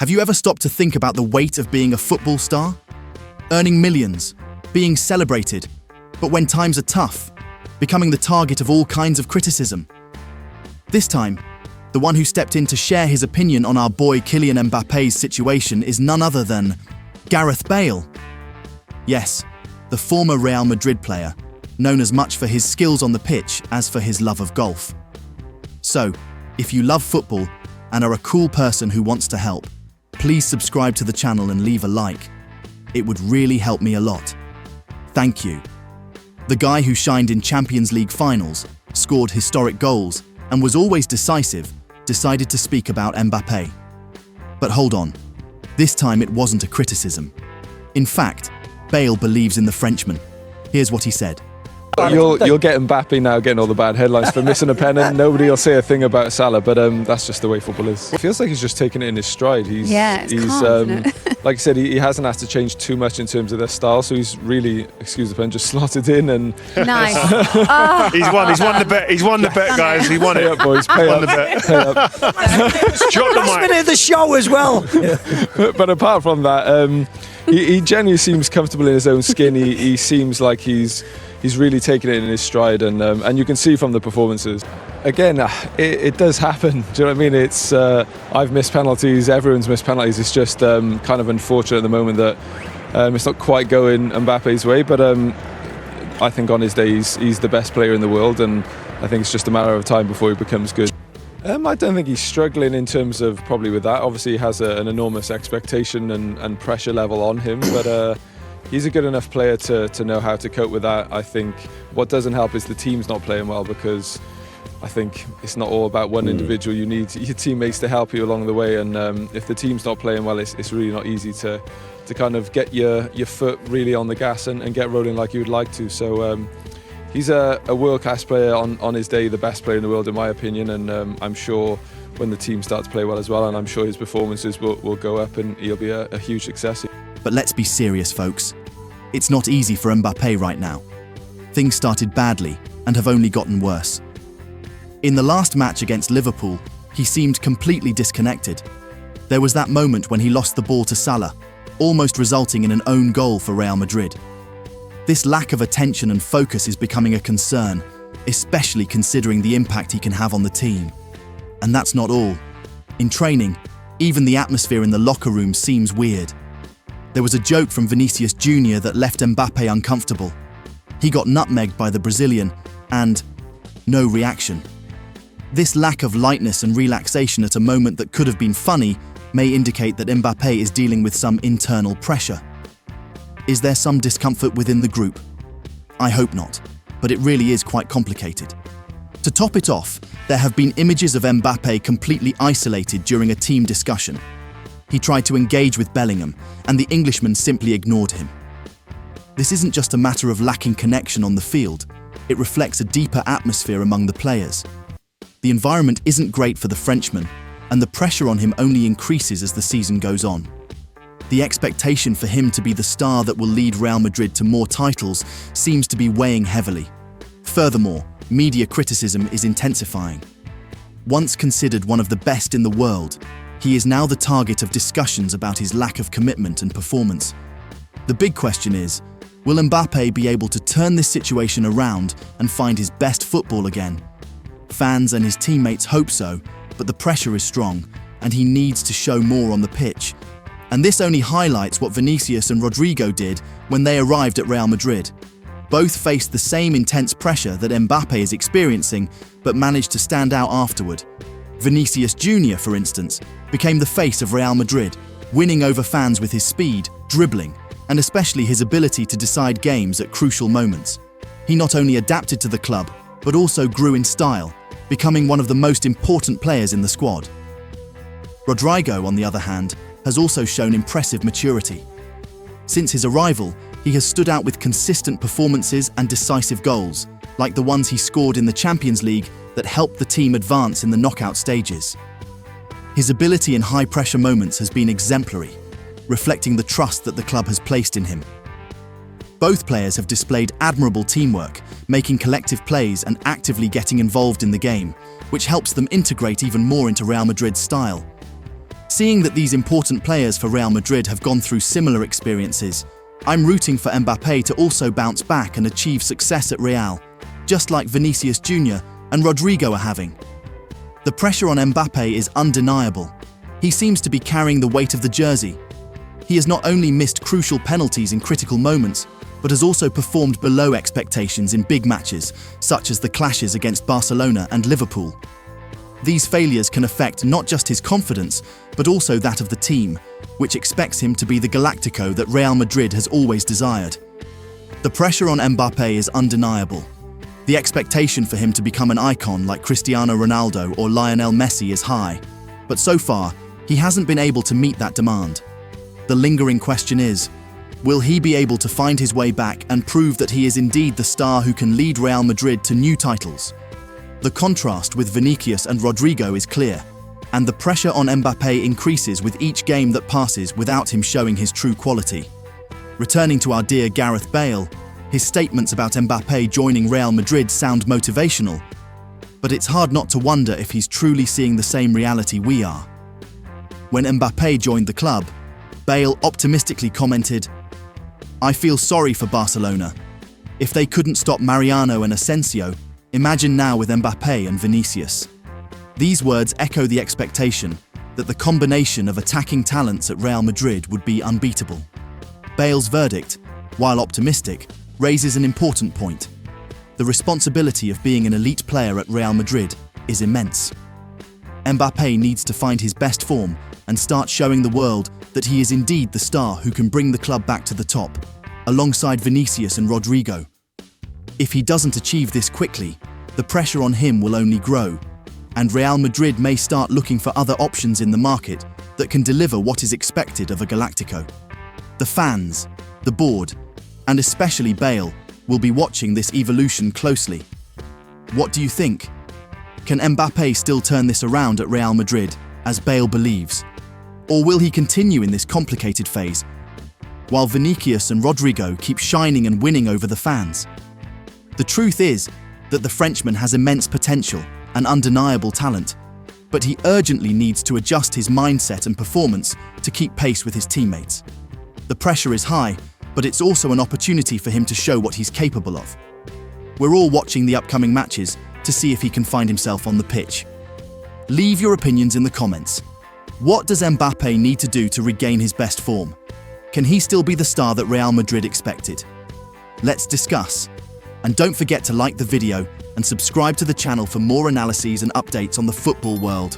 Have you ever stopped to think about the weight of being a football star? Earning millions, being celebrated, but when times are tough, becoming the target of all kinds of criticism. This time, the one who stepped in to share his opinion on our boy Kylian Mbappé's situation is none other than Gareth Bale. Yes, the former Real Madrid player, known as much for his skills on the pitch as for his love of golf. So, if you love football and are a cool person who wants to help, please subscribe to the channel and leave a like. It would really help me a lot. Thank you. The guy who shined in Champions League finals, scored historic goals, and was always decisive, decided to speak about Mbappé. But hold on, this time it wasn't a criticism. In fact, Bale believes in the Frenchman. Here's what he said. You'll get Mbappé now getting all the bad headlines for missing a pen, and nobody will say a thing about Salah, but that's just the way football is. It feels like he's just taking it in his stride. He's calm, like I said, he hasn't had to change too much in terms of their style, so he's really, excuse the pen, just slotted in and nice. He's won the bet. He's won the bet, guys. He won it. Pay up, boys. Pay up. The bet. Pay up. Drop the Last mic. minute of the show as well. But apart from that, he genuinely seems comfortable in his own skin. He seems like he's really taking it in his stride, and you can see from the performances. Again, it does happen. Do you know what I mean? It's I've missed penalties. Everyone's missed penalties. It's just kind of unfortunate at the moment that it's not quite going Mbappé's way. But I think on his day he's the best player in the world, and I think it's just a matter of time before he becomes good. I don't think he's struggling in terms of probably with that. Obviously, he has an enormous expectation and pressure level on him, but he's a good enough player to know how to cope with that. I think what doesn't help is the team's not playing well, because I think it's not all about one individual. You need your teammates to help you along the way, and if the team's not playing well, it's really not easy to kind of get your foot really on the gas and get rolling like you would like to. So he's a world-class player on his day, the best player in the world in my opinion, and I'm sure when the team starts to play well as well, and I'm sure his performances will go up and he'll be a huge success. But let's be serious, folks. It's not easy for Mbappé right now. Things started badly and have only gotten worse. In the last match against Liverpool, he seemed completely disconnected. There was that moment when he lost the ball to Salah, almost resulting in an own goal for Real Madrid. This lack of attention and focus is becoming a concern, especially considering the impact he can have on the team. And that's not all. In training, even the atmosphere in the locker room seems weird. There was a joke from Vinicius Jr. that left Mbappé uncomfortable. He got nutmegged by the Brazilian, and no reaction. This lack of lightness and relaxation at a moment that could have been funny may indicate that Mbappé is dealing with some internal pressure. Is there some discomfort within the group? I hope not, but it really is quite complicated. To top it off, there have been images of Mbappé completely isolated during a team discussion. He tried to engage with Bellingham, and the Englishman simply ignored him. This isn't just a matter of lacking connection on the field, it reflects a deeper atmosphere among the players. The environment isn't great for the Frenchman, and the pressure on him only increases as the season goes on. The expectation for him to be the star that will lead Real Madrid to more titles seems to be weighing heavily. Furthermore, media criticism is intensifying. Once considered one of the best in the world, he is now the target of discussions about his lack of commitment and performance. The big question is, will Mbappé be able to turn this situation around and find his best football again? Fans and his teammates hope so, but the pressure is strong, and he needs to show more on the pitch. And this only highlights what Vinicius and Rodrigo did when they arrived at Real Madrid. Both faced the same intense pressure that Mbappé is experiencing, but managed to stand out afterward. Vinicius Jr., for instance, became the face of Real Madrid, winning over fans with his speed, dribbling, and especially his ability to decide games at crucial moments. He not only adapted to the club, but also grew in style, becoming one of the most important players in the squad. Rodrigo, on the other hand, has also shown impressive maturity. Since his arrival, he has stood out with consistent performances and decisive goals, like the ones he scored in the Champions League that helped the team advance in the knockout stages. His ability in high-pressure moments has been exemplary, reflecting the trust that the club has placed in him. Both players have displayed admirable teamwork, making collective plays and actively getting involved in the game, which helps them integrate even more into Real Madrid's style. Seeing that these important players for Real Madrid have gone through similar experiences, I'm rooting for Mbappé to also bounce back and achieve success at Real, just like Vinicius Jr. and Rodrigo are having. The pressure on Mbappé is undeniable. He seems to be carrying the weight of the jersey. He has not only missed crucial penalties in critical moments, but has also performed below expectations in big matches, such as the clashes against Barcelona and Liverpool. These failures can affect not just his confidence, but also that of the team, which expects him to be the Galactico that Real Madrid has always desired. The pressure on Mbappé is undeniable. The expectation for him to become an icon like Cristiano Ronaldo or Lionel Messi is high, but so far, he hasn't been able to meet that demand. The lingering question is, will he be able to find his way back and prove that he is indeed the star who can lead Real Madrid to new titles? The contrast with Vinicius and Rodrigo is clear, and the pressure on Mbappé increases with each game that passes without him showing his true quality. Returning to our dear Gareth Bale, his statements about Mbappé joining Real Madrid sound motivational, but it's hard not to wonder if he's truly seeing the same reality we are. When Mbappé joined the club, Bale optimistically commented, "I feel sorry for Barcelona. If they couldn't stop Mariano and Asensio, imagine now with Mbappé and Vinicius." These words echo the expectation that the combination of attacking talents at Real Madrid would be unbeatable. Bale's verdict, while optimistic, raises an important point. The responsibility of being an elite player at Real Madrid is immense. Mbappé needs to find his best form and start showing the world that he is indeed the star who can bring the club back to the top, alongside Vinicius and Rodrigo. If he doesn't achieve this quickly, the pressure on him will only grow, and Real Madrid may start looking for other options in the market that can deliver what is expected of a Galactico. The fans, the board, and especially Bale will be watching this evolution closely. What do you think? Can Mbappé still turn this around at Real Madrid, as Bale believes? Or will he continue in this complicated phase, while Vinicius and Rodrigo keep shining and winning over the fans? The truth is that the Frenchman has immense potential and undeniable talent, but he urgently needs to adjust his mindset and performance to keep pace with his teammates. The pressure is high, but it's also an opportunity for him to show what he's capable of. We're all watching the upcoming matches to see if he can find himself on the pitch. Leave your opinions in the comments. What does Mbappé need to do to regain his best form? Can he still be the star that Real Madrid expected? Let's discuss. And don't forget to like the video and subscribe to the channel for more analyses and updates on the football world.